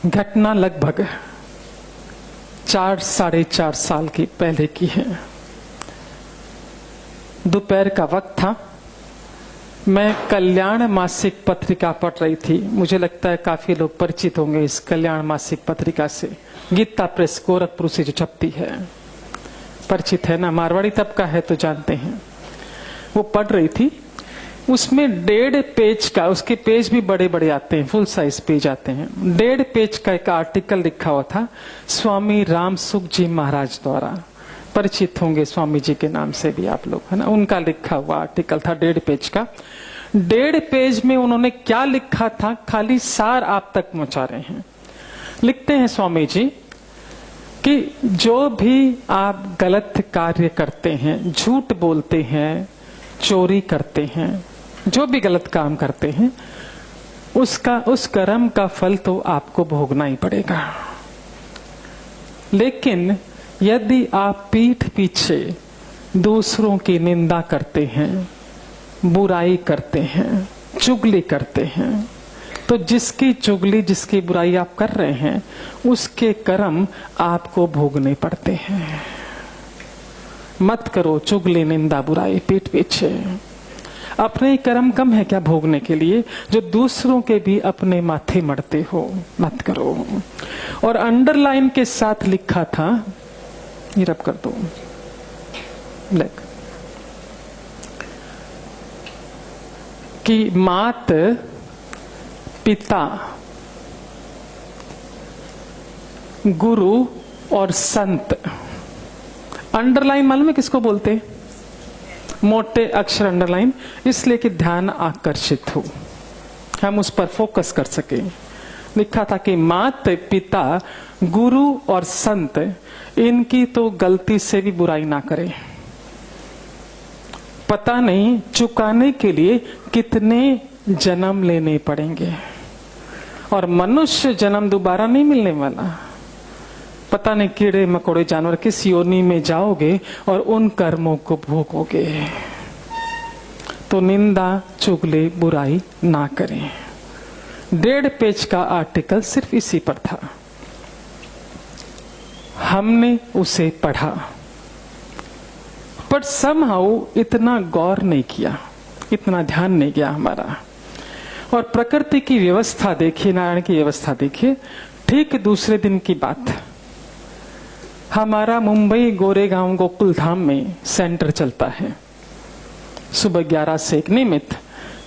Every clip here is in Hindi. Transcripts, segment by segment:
घटना लगभग 4-4.5 साल की पहले की है। दोपहर का वक्त था। मैं कल्याण मासिक पत्रिका पढ़ रही थी। मुझे लगता है काफी लोग परिचित होंगे इस कल्याण मासिक पत्रिका से। गीता प्रेस गोरखपुर से जो छपती है, परिचित है ना, मारवाड़ी तबका है तो जानते हैं। वो पढ़ रही थी। उसमें 1.5 पेज का, उसके पेज भी बड़े बड़े आते हैं, फुल साइज पेज आते हैं। 1.5 पेज का एक आर्टिकल लिखा हुआ था स्वामी रामसुख जी महाराज द्वारा। परिचित होंगे स्वामी जी के नाम से भी आप लोग, है ना। उनका लिखा हुआ आर्टिकल था 1.5 पेज का। 1.5 पेज में उन्होंने क्या लिखा था, खाली सार आप तक पहुंचा रहे हैं। लिखते हैं स्वामी जी कि जो भी आप गलत कार्य करते हैं, झूठ बोलते हैं, चोरी करते हैं, जो भी गलत काम करते हैं, उस कर्म का फल तो आपको भोगना ही पड़ेगा। लेकिन यदि आप पीठ पीछे दूसरों की निंदा करते हैं, बुराई करते हैं, चुगली करते हैं, तो जिसकी चुगली, जिसकी बुराई आप कर रहे हैं, उसके कर्म आपको भोगने पड़ते हैं। मत करो चुगली, निंदा, बुराई पीठ पीछे। अपने ही कर्म कम है क्या भोगने के लिए, जो दूसरों के भी अपने माथे मढ़ते हो? मत करो। और अंडरलाइन के साथ लिखा था, ये रब कर दो, ब्लैक, कि मात, पिता, गुरु और संत। अंडरलाइन मालूम है किसको बोलते? मोटे अक्षर अंडरलाइन, इसलिए कि ध्यान आकर्षित हो, हम उस पर फोकस कर सके। लिखा था कि माता, पिता, गुरु और संत, इनकी तो गलती से भी बुराई ना करें। पता नहीं चुकाने के लिए कितने जन्म लेने पड़ेंगे, और मनुष्य जन्म दोबारा नहीं मिलने वाला। पता नहीं कीड़े मकोड़े जानवर किस योनि में जाओगे और उन कर्मों को भोगोगे। तो निंदा, चुगली, बुराई ना करें। 1.5 पेज का आर्टिकल सिर्फ इसी पर था। हमने उसे पढ़ा, पर समहाउ इतना गौर नहीं किया, इतना ध्यान नहीं गया हमारा। और प्रकृति की व्यवस्था देखिए, नारायण की व्यवस्था देखिए। ठीक दूसरे दिन की बात, हमारा मुंबई गोरेगांव गोकुलधाम में सेंटर चलता है सुबह 11 से एक नियमित,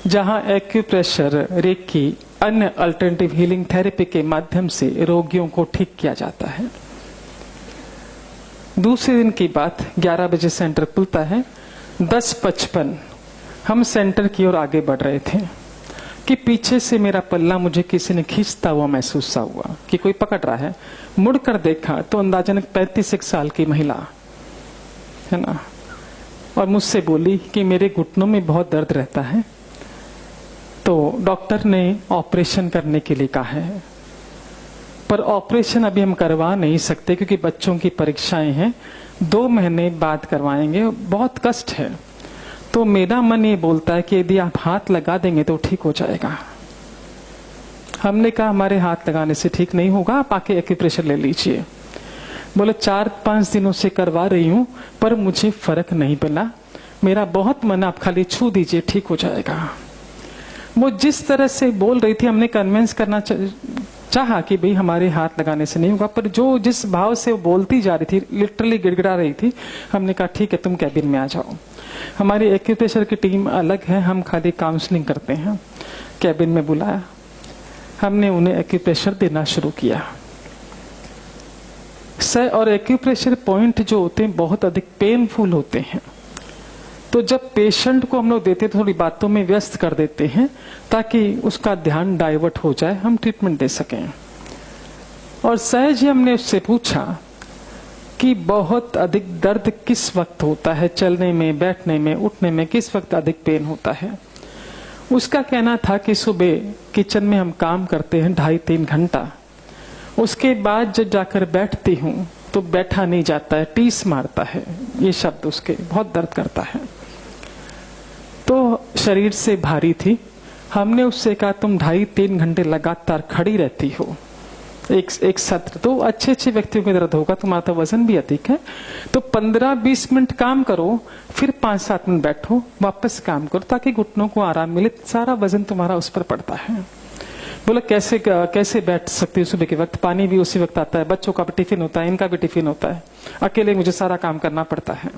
जहां एक्यूप्रेशर, रेकी, अन्य अल्टरनेटिव हीलिंग थेरेपी के माध्यम से रोगियों को ठीक किया जाता है। दूसरे दिन की बात, 11 बजे सेंटर खुलता है। 10:55 हम सेंटर की ओर आगे बढ़ रहे थे कि पीछे से मेरा पल्ला मुझे किसी ने खींचता हुआ महसूस हुआ कि कोई पकड़ रहा है। मुड़कर देखा तो अंदाजन 35 साल की महिला है ना, और मुझसे बोली कि मेरे घुटनों में बहुत दर्द रहता है, तो डॉक्टर ने ऑपरेशन करने के लिए कहा है, पर ऑपरेशन अभी हम करवा नहीं सकते क्योंकि बच्चों की परीक्षाएं हैं, 2 महीने बाद करवाएंगे, बहुत कष्ट है। तो मेरा मन ये बोलता है कि यदि आप हाथ लगा देंगे तो ठीक हो जाएगा। हमने कहा हमारे हाथ लगाने से ठीक नहीं होगा, आप आके एक्यूप्रेशर ले लीजिए। बोले 4-5 दिनों से करवा रही हूं पर मुझे फर्क नहीं मिला, मेरा बहुत मन, आप खाली छू दीजिए, ठीक हो जाएगा। वो जिस तरह से बोल रही थी, हमने कन्विंस करना चाहा कि भाई हमारे हाथ लगाने से नहीं होगा, पर जो जिस भाव से वो बोलती जा रही थी, लिटरली गिड़गिड़ा रही थी, हमने कहा ठीक है तुम कैबिन में आ जाओ। हमारी एक्यूप्रेशर की टीम अलग है, हम खाली काउंसलिंग करते हैं। कैबिन में बुलाया, हमने उन्हें एक्यूप्रेशर देना शुरू किया। और एक्यूप्रेशर पॉइंट जो होते हैं बहुत अधिक पेनफुल होते हैं, तो जब पेशेंट को हम लोग देते थोड़ी बातों में व्यस्त कर देते हैं ताकि उसका ध्यान डाइवर्ट हो जाए, हम ट्रीटमेंट दे सकें। और सहज ही हमने उससे पूछा कि बहुत अधिक दर्द किस वक्त होता है, चलने में, बैठने में, उठने में किस वक्त अधिक पेन होता है। उसका कहना था कि सुबह किचन में हम काम करते हैं 2.5-3 घंटा, उसके बाद जब जाकर बैठती हूँ तो बैठा नहीं जाता है, टीस मारता है, ये शब्द उसके, बहुत दर्द करता है। तो शरीर से भारी थी। हमने उससे कहा तुम 2.5-3 घंटे लगातार खड़ी रहती हो, एक सत्र, तो अच्छे अच्छे व्यक्तियों के दर्द होगा, तुम्हारा तो वजन भी अधिक है। तो 15-20 मिनट काम करो, फिर 5-7 मिनट बैठो, वापस काम करो, ताकि घुटनों को आराम मिले। सारा वजन तुम्हारा उस पर पड़ता है। बोला कैसे बैठ सकती हूँ सुबह के वक्त? पानी भी उसी वक्त आता है, बच्चों का भी टिफिन होता है, इनका भी टिफिन होता है, अकेले मुझे सारा काम करना पड़ता है।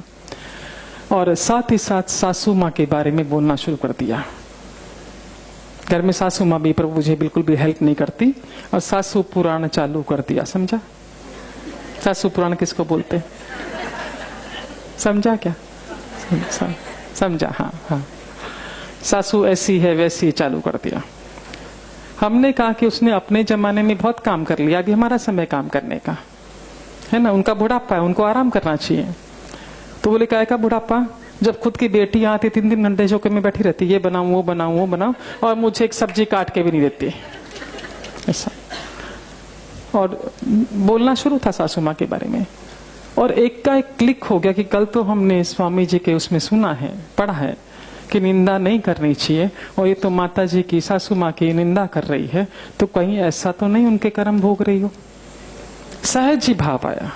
और साथ ही साथ सासू माँ के बारे में बोलना शुरू कर दिया। घर में सासू माँ भी पर मुझे बिल्कुल भी हेल्प नहीं करती, और सासू पुराण चालू कर दिया। समझा? सासू पुराण किसको बोलते हैं? समझा क्या? समझा? हाँ हाँ, सासू ऐसी है वैसी चालू कर दिया। हमने कहा कि उसने अपने जमाने में बहुत काम कर लिया, अभी हमारा समय काम करने का है ना। उनका बुढ़ापा है, उनको आराम करना चाहिए। तो बोले क्या का बुढ़ापा? जब खुद की बेटी आती 3-3 घंटे चौके में बैठी रहती, ये बनाऊं वो बनाऊं वो बनाऊं, और मुझे एक सब्जी काट के भी नहीं देती, ऐसा। और बोलना शुरू था सासू माँ के बारे में। और एक का एक क्लिक हो गया कि कल तो हमने स्वामी जी के उसमें सुना है, पढ़ा है कि निंदा नहीं करनी चाहिए, और ये तो माता जी की, सासू माँ की निंदा कर रही है, तो कहीं ऐसा तो नहीं उनके कर्म भोग रही हो। सहज ही भाव आया,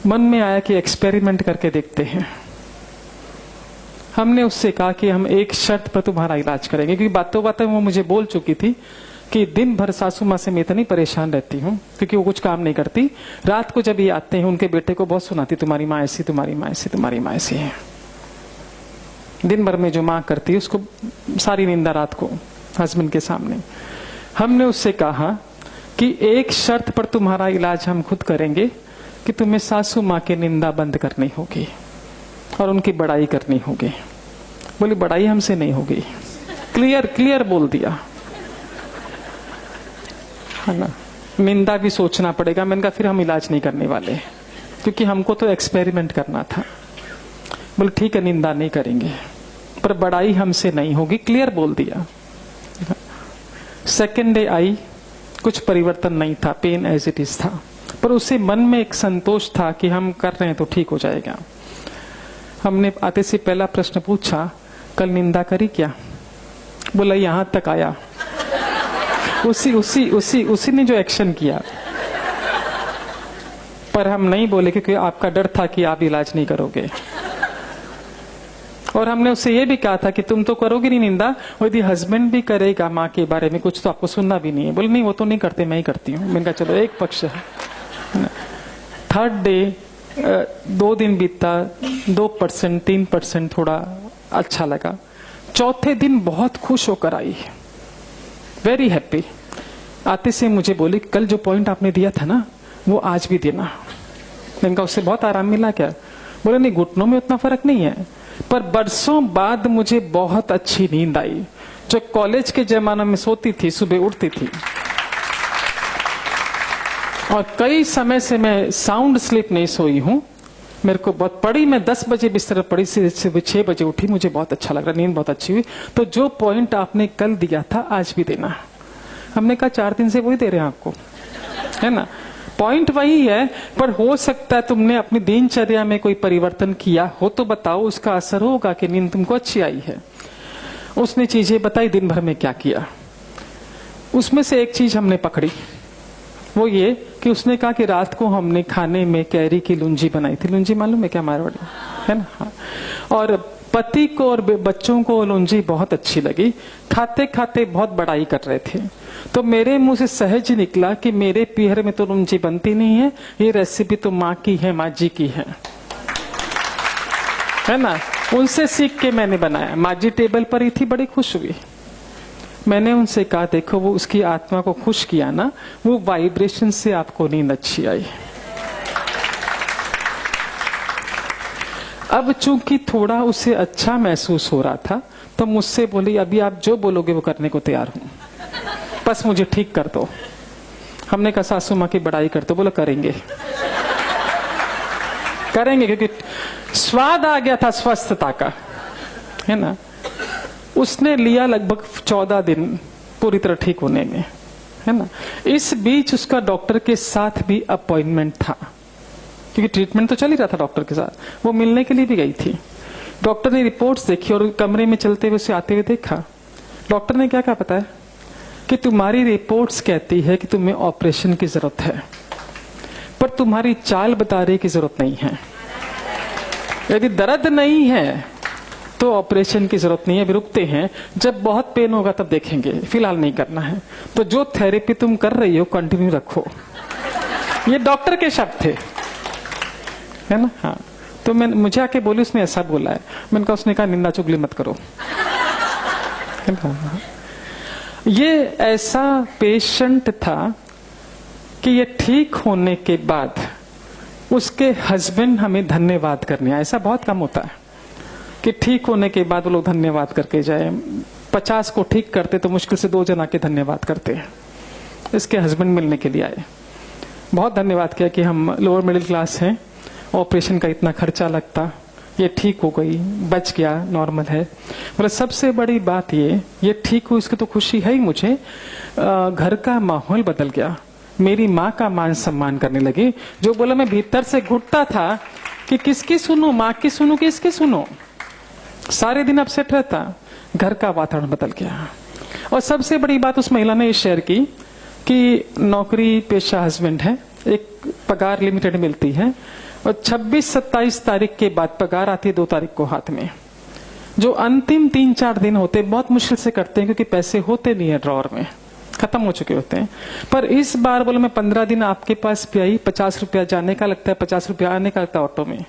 मन में आया कि एक्सपेरिमेंट करके देखते हैं। हमने उससे कहा कि हम एक शर्त पर तुम्हारा इलाज करेंगे, क्योंकि बातों बातों वो मुझे बोल चुकी थी कि दिन भर सासू माँ से मैं इतनी परेशान रहती हूँ, क्योंकि वो कुछ काम नहीं करती। रात को जब ये आते हैं उनके बेटे को बहुत सुनाती, तुम्हारी माँ ऐसी, तुम्हारी माँ ऐसी, तुम्हारी माँ ऐसी है। दिन भर में जो माँ करती है उसको सारी निंदा रात को हस्बैंड के सामने। हमने उससे कहा कि एक शर्त पर तुम्हारा इलाज हम खुद करेंगे, कि तुम्हें सासू माँ की निंदा बंद करनी होगी और उनकी बड़ाई करनी होगी। बोली बड़ाई हमसे नहीं होगी, क्लियर बोल दिया, है ना। निंदा भी सोचना पड़ेगा। मैंने कहा फिर हम इलाज नहीं करने वाले, क्योंकि हमको तो एक्सपेरिमेंट करना था। बोले ठीक है, निंदा नहीं करेंगे, पर बड़ाई हमसे नहीं होगी, क्लियर बोल दिया। सेकेंड डे आई, कुछ परिवर्तन नहीं था, पेन एज इट इज था, पर उसे मन में एक संतोष था कि हम कर रहे हैं तो ठीक हो जाएगा। हमने आते से पहला प्रश्न पूछा, कल निंदा करी क्या? बोला यहां तक आया। उसी ने जो एक्शन किया, पर हम नहीं बोले क्योंकि आपका डर था कि आप इलाज नहीं करोगे। और हमने उससे ये भी कहा था कि तुम तो करोगे नहीं निंदा, और यदि हस्बैंड भी करेगा माँ के बारे में कुछ तो आपको सुनना भी नहीं है। बोले नहीं वो तो नहीं करते, मैं ही करती हूँ। मैंने कहा चलो एक पक्ष है। थर्ड डे 2 दिन बीता, 2% 3% थोड़ा अच्छा लगा। चौथे दिन बहुत खुश होकर आई, वेरी हैप्पी। आते से मुझे बोली कल जो पॉइंट आपने दिया था ना वो आज भी देना। मैंने कहा उससे बहुत आराम मिला क्या? बोले नहीं, घुटनों में उतना फर्क नहीं है, पर बरसों बाद मुझे बहुत अच्छी नींद आई। जो कॉलेज के जमाने में सोती थी, सुबह उठती थी, और कई समय से मैं साउंड स्लीप नहीं सोई हूं। मेरे को बहुत पड़ी, मैं 10 बजे बिस्तर पड़ी, से 6 बजे उठी, मुझे बहुत अच्छा लग रहा, नींद बहुत अच्छी हुई। तो जो पॉइंट आपने कल दिया था आज भी देना। हमने कहा 4 दिन से वही दे रहे हैं आपको, है ना। पॉइंट वही है, पर हो सकता है तुमने अपनी दिनचर्या में कोई परिवर्तन किया हो तो बताओ, उसका असर होगा कि नींद तुमको अच्छी आई है। उसने चीजें बताई, दिन भर में क्या किया। उसमें से एक चीज हमने पकड़ी, वो ये कि उसने कहा कि रात को हमने खाने में कैरी की लुंजी बनाई थी। लुंजी मालूम है क्या मारवाड़ी, है ना? हाँ। और पति को और बच्चों को लुंजी बहुत अच्छी लगी, खाते खाते बहुत बड़ाई कर रहे थे। तो मेरे मुंह से सहज निकला कि मेरे पीहर में तो लुंजी बनती नहीं है, ये रेसिपी तो माँ की है, माँ जी की है ना। उनसे सीख के मैंने बनाया। माँ जी टेबल पर ही थी, बड़ी खुश हुई। मैंने उनसे कहा देखो वो उसकी आत्मा को खुश किया ना, वो वाइब्रेशन से आपको नींद अच्छी आई। अब चूंकि थोड़ा उसे अच्छा महसूस हो रहा था तो मुझसे बोली अभी आप जो बोलोगे वो करने को तैयार हूं, बस मुझे ठीक कर दो। हमने कहा सासू माँ की बड़ाई कर दो। बोला करेंगे क्योंकि स्वाद आ गया था स्वस्थता का, है ना। उसने लिया लगभग 14 दिन पूरी तरह ठीक होने में, है ना। इस बीच उसका डॉक्टर के साथ भी अपॉइंटमेंट था, क्योंकि ट्रीटमेंट तो चल ही रहा था डॉक्टर के साथ। वो मिलने के लिए भी गई थी। डॉक्टर ने रिपोर्ट्स देखी और कमरे में चलते हुए उसे आते हुए देखा। डॉक्टर ने क्या कहा पता है? कि तुम्हारी रिपोर्ट्स कहती है कि तुम्हें ऑपरेशन की जरूरत है, पर तुम्हारी चाल बता रही की जरूरत नहीं है। यदि दर्द नहीं है तो ऑपरेशन की जरूरत नहीं है, अभी रुकते हैं, जब बहुत पेन होगा तब देखेंगे, फिलहाल नहीं करना है। तो जो थेरेपी तुम कर रही हो कंटिन्यू रखो। ये डॉक्टर के शब्द थे, है ना? हाँ, तो मैं मुझे आके बोली उसने ऐसा बोला है, मैंने कहा, उसने कहा निंदा चुगली मत करो। ये ऐसा पेशेंट था कि ये ठीक होने के बाद उसके हस्बैंड हमें धन्यवाद करने आए। ऐसा बहुत कम होता है कि ठीक होने के बाद वो लोग धन्यवाद करके जाए। 50 को ठीक करते तो मुश्किल से 2 जना के धन्यवाद करते हैं। इसके हस्बैंड मिलने के लिए आए, बहुत धन्यवाद किया कि हम लोअर मिडिल क्लास हैं, ऑपरेशन का इतना खर्चा लगता, ये ठीक हो गई, बच गया, नॉर्मल है। मतलब सबसे बड़ी बात ये ठीक हुई, इसकी तो खुशी है ही मुझे। घर का माहौल बदल गया, मेरी माँ का मान सम्मान करने लगी। जो बोला मैं भीतर से घुटता था कि किसकी सुनूं, माँ की सुनूं कि इसकी सुनूं, सारे दिन अपसेट रहता, घर का वातावरण बदल गया। और सबसे बड़ी बात उस महिला ने ये शेयर की कि नौकरी पेशा हस्बैंड है, एक पगार लिमिटेड मिलती है, और 26-27 तारीख के बाद पगार आती है 2 तारीख को हाथ में। जो अंतिम 3-4 दिन होते बहुत मुश्किल से करते हैं, क्योंकि पैसे होते नहीं है ड्रॉर में, खत्म हो चुके होते हैं। पर इस बार बोले मैं 15 दिन आपके पास भी आई, 50 रुपया जाने का लगता है, 50 रुपया आने का लगता है ऑटो में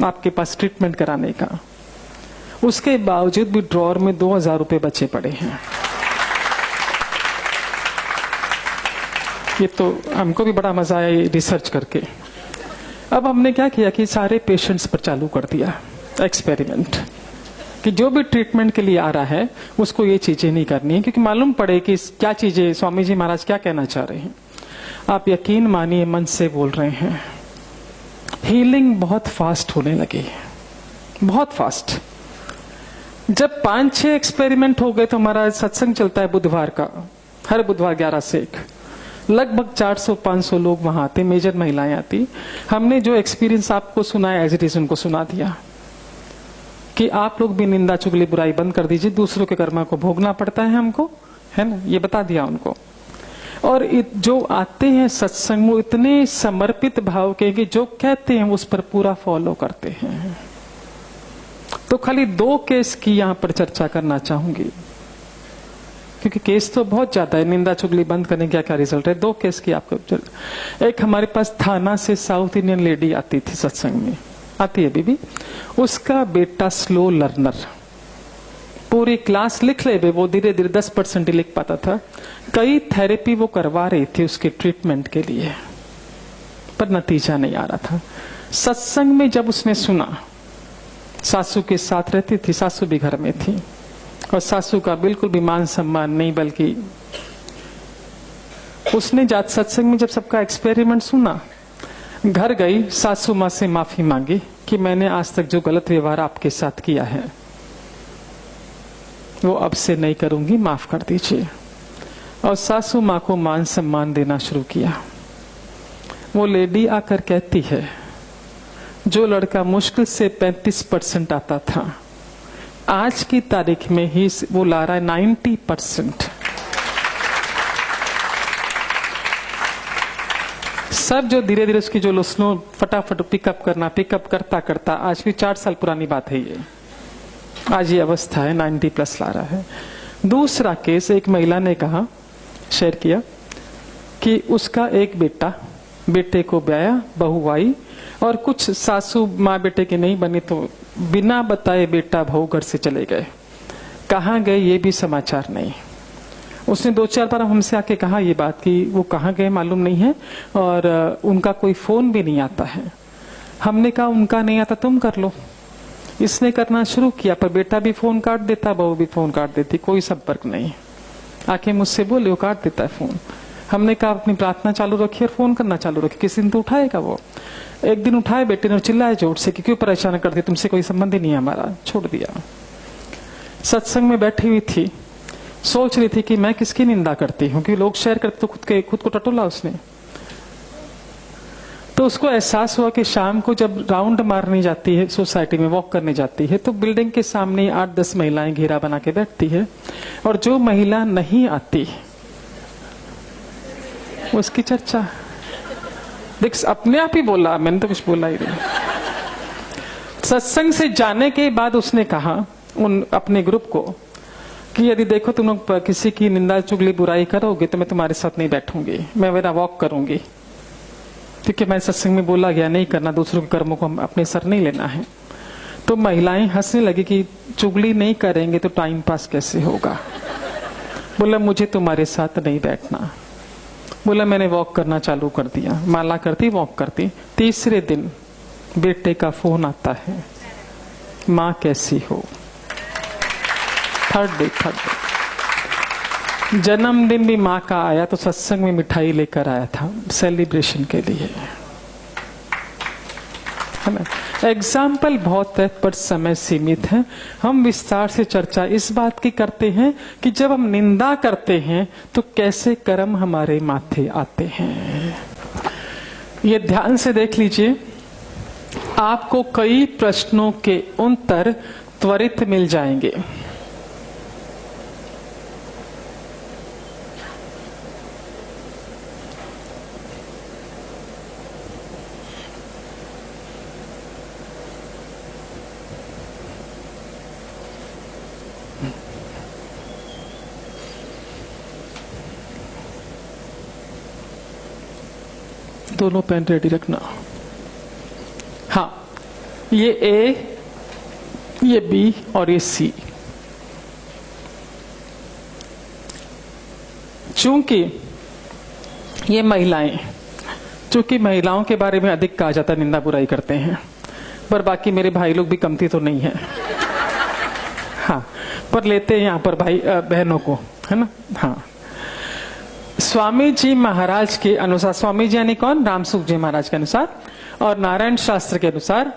आपके पास ट्रीटमेंट कराने का। उसके बावजूद भी ड्रॉर में 2000 रुपए बचे पड़े हैं। ये तो हमको भी बड़ा मजा आया रिसर्च करके। अब हमने क्या किया कि सारे पेशेंट्स पर चालू कर दिया एक्सपेरिमेंट कि जो भी ट्रीटमेंट के लिए आ रहा है उसको ये चीजें नहीं करनी है, क्योंकि मालूम पड़े कि क्या चीजें स्वामी जी महाराज क्या कहना चाह रहे हैं। आप यकीन मानिए, मन से बोल रहे हैं, हीलिंग बहुत फास्ट होने लगी, बहुत फास्ट। जब 5-6 एक्सपेरिमेंट हो गए तो हमारा सत्संग चलता है बुधवार का, हर बुधवार 11 से 1, लगभग 400-500 लोग वहां आते, मेजर महिलाएं आती। हमने जो एक्सपीरियंस आपको सुनाया एज इट इज उनको सुना दिया कि आप लोग भी निंदा चुगली बुराई बंद कर दीजिए, दूसरों के कर्मा को भोगना पड़ता है हमको, है ना, ये बता दिया उनको। और जो आते हैं सत्संग में इतने समर्पित भाव के कि जो कहते हैं उस पर पूरा फॉलो करते हैं। तो खाली 2 केस की यहां पर चर्चा करना चाहूंगी, क्योंकि केस तो बहुत ज्यादा है। निंदा चुगली बंद करने का क्या रिजल्ट है, 2 केस की आपको। एक हमारे पास थाना से साउथ इंडियन लेडी आती थी सत्संग में, आती है बीबी, उसका बेटा स्लो लर्नर, पूरी क्लास लिख ले, वो धीरे धीरे 10% ही लिख पाता था। कई थेरेपी वो करवा रही थी उसके ट्रीटमेंट के लिए, पर नतीजा नहीं आ रहा था। सत्संग में जब उसने सुना, सासू के साथ रहती थी, सासू भी घर में थी, और सासू का बिल्कुल भी मान सम्मान नहीं, बल्कि उसने जात सत्संग में जब सबका एक्सपेरिमेंट सुना, घर गई, सासू माँ से माफी मांगी कि मैंने आज तक जो गलत व्यवहार आपके साथ किया है वो अब से नहीं करूंगी, माफ कर दीजिए। और सासू माँ को मान सम्मान देना शुरू किया। वो लेडी आकर कहती है, जो लड़का मुश्किल से 35% आता था, आज की तारीख में ही वो ला रहा है 90%। सब जो धीरे धीरे उसकी जो लुस्नो फटाफट पिकअप करता करता आज की 4 साल पुरानी बात है ये, आज ये अवस्था है, 90+ ला रहा है। दूसरा केस, एक महिला ने कहा, शेयर किया कि उसका एक बेटे को ब्याया, बहू आई, और कुछ सासू माँ बेटे के नहीं बनी तो बिना बताए बेटा बहू घर से चले गए। कहाँ गए ये भी समाचार नहीं। उसने 2-4 बार हमसे आके कहा ये बात कि वो कहाँ गए मालूम नहीं है, और उनका कोई फोन भी नहीं आता है। हमने कहा उनका नहीं आता तुम कर लो। इसने करना शुरू किया, पर बेटा भी फोन काट देता, बहू भी फोन काट देती, कोई संपर्क नहीं। आके मुझसे बोले वो काट देता है फोन। हमने कहा अपनी प्रार्थना चालू रखिए और फोन करना चालू रखिए, किसी दिन तो उठाएगा वो। एक दिन उठाए बेटे ने, चिल्लाए जोर से कि क्यों परेशान कर दिया, तुमसे कोई संबंध ही नहीं है हमारा, छोड़ दिया। सत्संग में बैठी हुई थी, सोच रही थी कि मैं किसकी निंदा करती हूँ, क्योंकि लोग शेयर करते तो खुद को टटोला उसने। तो तो उसको एहसास हुआ कि शाम को जब राउंड मारने जाती है, सोसाइटी में वॉक करने जाती है, तो बिल्डिंग के सामने 8-10 महिलाएं घेरा बना के बैठती है, और जो महिला नहीं आती उसकी चर्चा। देख, अपने आप ही बोला, मैंने तो कुछ बोला ही नहीं। सत्संग से जाने के बाद उसने कहा उन अपने ग्रुप को कि यदि देखो तुम लोग किसी की निंदा चुगली बुराई करोगे तो मैं तुम्हारे साथ नहीं बैठूंगी, मैं मेरा वॉक करूंगी, क्योंकि मैं सत्संग में बोला गया नहीं करना, दूसरों के कर्मों को हम अपने सर नहीं लेना है। तो महिलाएं हंसने लगी कि चुगली नहीं करेंगे तो टाइम पास कैसे होगा। बोला मुझे तुम्हारे साथ नहीं बैठना। बोला मैंने वॉक करना चालू कर दिया, माला करती वॉक करती। तीसरे दिन बेटे का फोन आता है, माँ कैसी हो। थर्ड डे जन्मदिन भी माँ का आया तो सत्संग में मिठाई लेकर आया था सेलिब्रेशन के लिए, है ना। एग्जाम्पल बहुत है पर समय सीमित है। हम विस्तार से चर्चा इस बात की करते हैं कि जब हम निंदा करते हैं तो कैसे कर्म हमारे माथे आते हैं। ये ध्यान से देख लीजिए, आपको कई प्रश्नों के उत्तर त्वरित मिल जाएंगे। दोनों पेन रेडी रखना। हाँ, ये ए, ये बी और ये सी। चूंकि ये महिलाएं, चूंकि महिलाओं के बारे में अधिक कहा जाता है, निंदा बुराई करते हैं, पर बाकी मेरे भाई लोग भी कमती तो नहीं है। हाँ, पर लेते हैं यहाँ पर भाई बहनों को, है ना। हाँ, स्वामी जी महाराज के अनुसार, स्वामी जी यानी कौन, रामसुख जी महाराज के अनुसार और नारायण शास्त्र के अनुसार,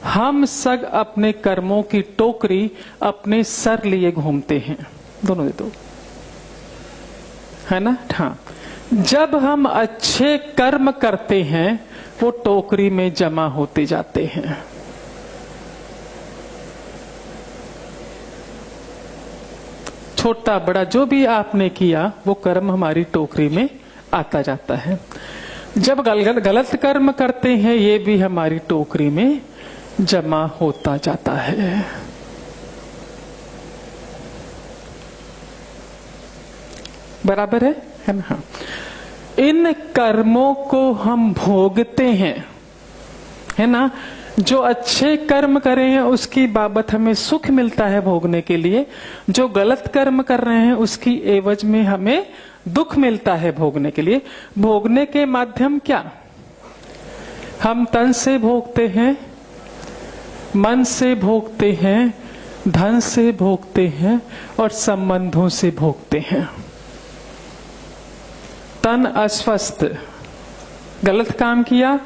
हम सब अपने कर्मों की टोकरी अपने सर लिए घूमते हैं। दोनों दे दो, है ना। हाँ, जब हम अच्छे कर्म करते हैं वो टोकरी में जमा होते जाते हैं। छोटा बड़ा जो भी आपने किया वो कर्म हमारी टोकरी में आता जाता है। जब गलत कर्म करते हैं ये भी हमारी टोकरी में जमा होता जाता है। बराबर है ना। हाँ, इन कर्मों को हम भोगते हैं, है ना। जो अच्छे कर्म करे हैं उसकी बाबत हमें सुख मिलता है भोगने के लिए, जो गलत कर्म कर रहे हैं उसकी एवज में हमें दुख मिलता है भोगने के लिए। भोगने के माध्यम क्या, हम तन से भोगते हैं, मन से भोगते हैं, धन से भोगते हैं और संबंधों से भोगते हैं। तन अस्वस्थ, गलत काम किया,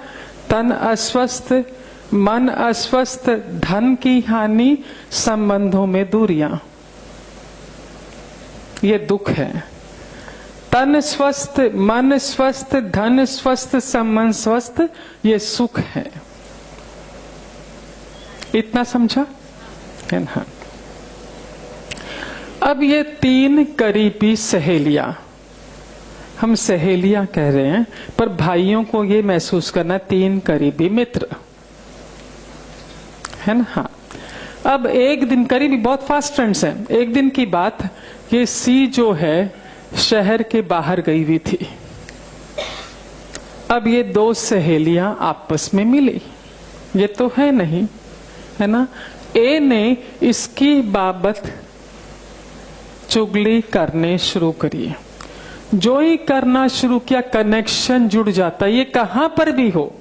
तन अस्वस्थ, मन अस्वस्थ, धन की हानि, संबंधों में दूरियां, ये दुख है। तन स्वस्थ, मन स्वस्थ, धन स्वस्थ, संबंध स्वस्थ, ये सुख है। इतना समझा है ना। अब ये तीन करीबी सहेलियां, हम सहेलियां कह रहे हैं पर भाइयों को ये महसूस करना तीन करीबी मित्र, है ना। हाँ, अब एक दिन, करीबी बहुत फास्ट फ्रेंड्स हैं। एक दिन की बात, ये सी जो है शहर के बाहर गई हुई थी। अब ये दो सहेलियां आपस में मिली, ये तो है नहीं, है ना। ए ने इसकी बाबत चुगली करने शुरू करी। जो ही करना शुरू किया कनेक्शन जुड़ जाता है। ये कहां पर भी हो,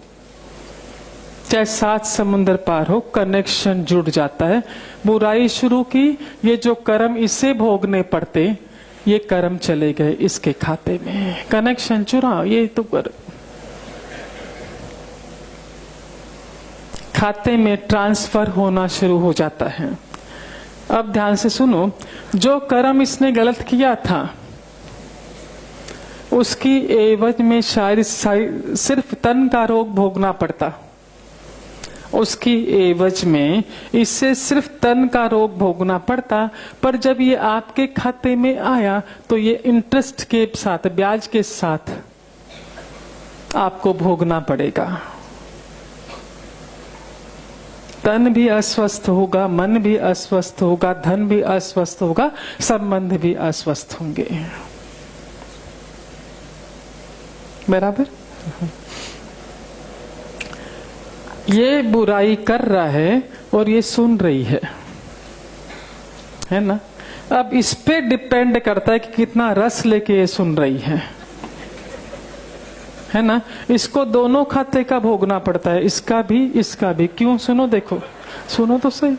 चाहे 7 समुद्र पार हो, कनेक्शन जुड़ जाता है। बुराई शुरू की, ये जो कर्म इसे भोगने पड़ते, ये कर्म चले गए इसके खाते में, कनेक्शन जुड़ा, ये तो कर खाते में ट्रांसफर होना शुरू हो जाता है। अब ध्यान से सुनो, जो कर्म इसने गलत किया था उसकी एवज में शायद सिर्फ तन का रोग भोगना पड़ता, उसकी एवज में इससे सिर्फ तन का रोग भोगना पड़ता। पर जब ये आपके खाते में आया तो ये इंटरेस्ट के साथ, ब्याज के साथ आपको भोगना पड़ेगा। तन भी अस्वस्थ होगा, मन भी अस्वस्थ होगा, धन भी अस्वस्थ होगा, संबंध भी अस्वस्थ होंगे। बराबर। ये बुराई कर रहा है और ये सुन रही है ना। अब इस पे डिपेंड करता है कि कितना रस लेके ये सुन रही है ना। इसको दोनों खाते का भोगना पड़ता है, इसका भी इसका भी। क्यों? सुनो, देखो, सुनो तो सही,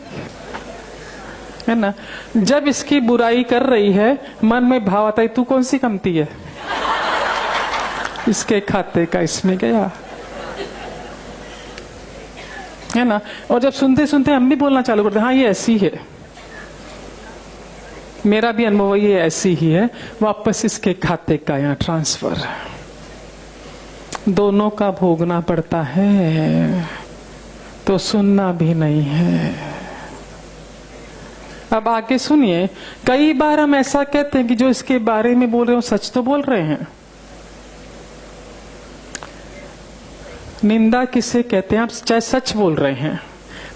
है ना। जब इसकी बुराई कर रही है, मन में भाव आता है तू कौन सी कमती है, इसके खाते का इसमें गया, है ना। और जब सुनते सुनते हम भी बोलना चालू करते, हाँ ये ऐसी है, मेरा भी अनुभव ये ऐसी ही है, वापस इसके खाते का यहाँ ट्रांसफर। दोनों का भोगना पड़ता है, तो सुनना भी नहीं है। अब आगे सुनिए, कई बार हम ऐसा कहते हैं कि जो इसके बारे में बोल रहे हो सच तो बोल रहे हैं। निंदा किसे कहते हैं? आप चाहे सच बोल रहे हैं,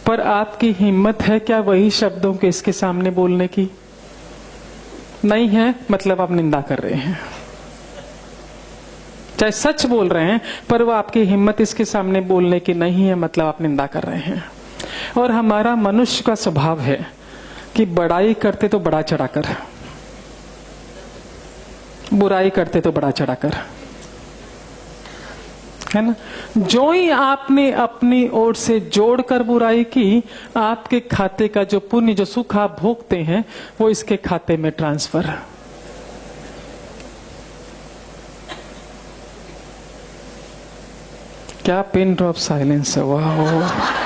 पर आपकी हिम्मत है क्या वही शब्दों के इसके सामने बोलने की? नहीं है, मतलब आप निंदा कर रहे हैं। चाहे सच बोल रहे हैं, पर वो आपकी हिम्मत इसके सामने बोलने की नहीं है, मतलब आप निंदा कर रहे हैं। और हमारा मनुष्य का स्वभाव है कि बड़ाई करते तो बड़ा चढ़ाकर, बुराई करते तो बड़ा चढ़ाकर, है ना। जो ही आपने अपनी ओर से जोड़कर बुराई की, आपके खाते का जो पुण्य, जो सुख आप भोगते हैं, वो इसके खाते में ट्रांसफर। क्या पिन ड्रॉप साइलेंस है, वाह।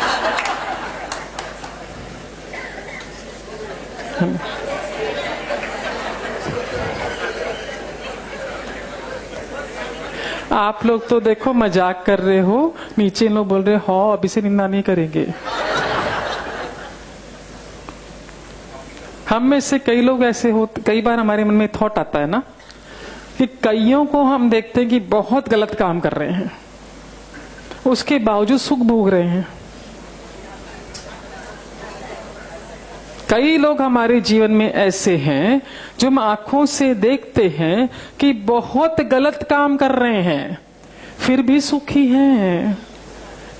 आप लोग तो देखो मजाक कर रहे हो, नीचे लोग बोल रहे हो अभी से निंदा नहीं करेंगे। हम में से कई लोग ऐसे हो, कई बार हमारे मन में थॉट आता है ना कि कईयों को हम देखते हैं कि बहुत गलत काम कर रहे हैं, उसके बावजूद सुख भोग रहे हैं। कई लोग हमारे जीवन में ऐसे हैं जो हम आंखों से देखते हैं कि बहुत गलत काम कर रहे हैं, फिर भी सुखी हैं।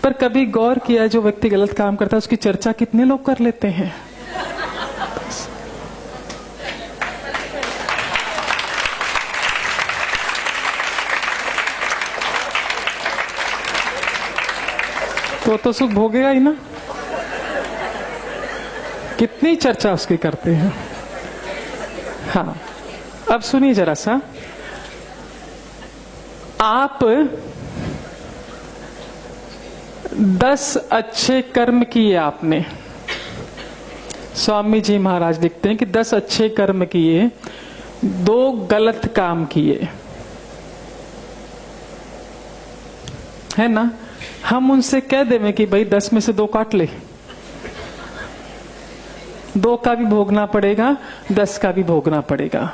पर कभी गौर किया, जो व्यक्ति गलत काम करता है उसकी चर्चा कितने लोग कर लेते हैं? तो सुख भोगेगा ही ना। कितनी चर्चा उसकी करते हैं। हाँ, अब सुनिए जरा सा, आप 10 अच्छे कर्म किए आपने। स्वामी जी महाराज लिखते हैं कि 10 अच्छे कर्म किए, 2 गलत काम किए, है ना। हम उनसे कह देवे कि भाई 10 में से 2 काट ले, 2 का भी भोगना पड़ेगा, 10 का भी भोगना पड़ेगा,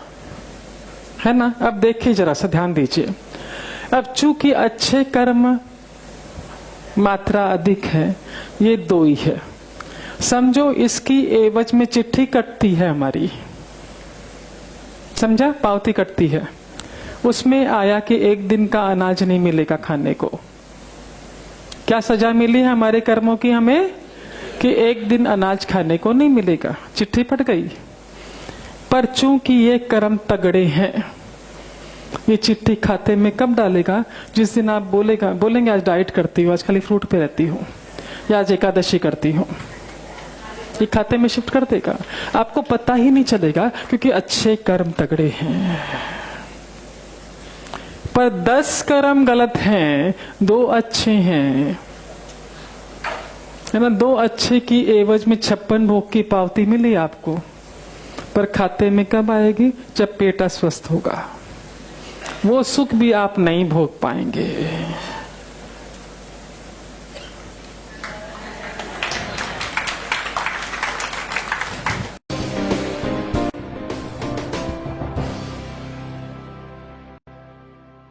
है ना। अब देखिए जरा सा, ध्यान दीजिए। अब चूंकि अच्छे कर्म मात्रा अधिक है, ये 2 ही है, समझो इसकी एवज में चिट्ठी कटती है हमारी, समझा, पावती कटती है। उसमें आया कि 1 दिन का अनाज नहीं मिलेगा खाने को। क्या सजा मिली है हमारे कर्मों की हमें? कि 1 दिन अनाज खाने को नहीं मिलेगा, चिट्ठी फट गई। पर चूंकि ये कर्म तगड़े हैं, ये चिट्ठी खाते में कब डालेगा? जिस दिन आप बोलेंगे आज डाइट करती हूँ, आज खाली फ्रूट पे रहती हूँ, या आज एकादशी करती हूँ, ये खाते में शिफ्ट कर देगा। आपको पता ही नहीं चलेगा, क्योंकि अच्छे कर्म तगड़े हैं। पर 10 कर्म गलत हैं, 2 अच्छे हैं, है ना। 2 अच्छे की एवज में 56 भोग की पावती मिली आपको, पर खाते में कब आएगी? जब पेट अस्वस्थ होगा, वो सुख भी आप नहीं भोग पाएंगे।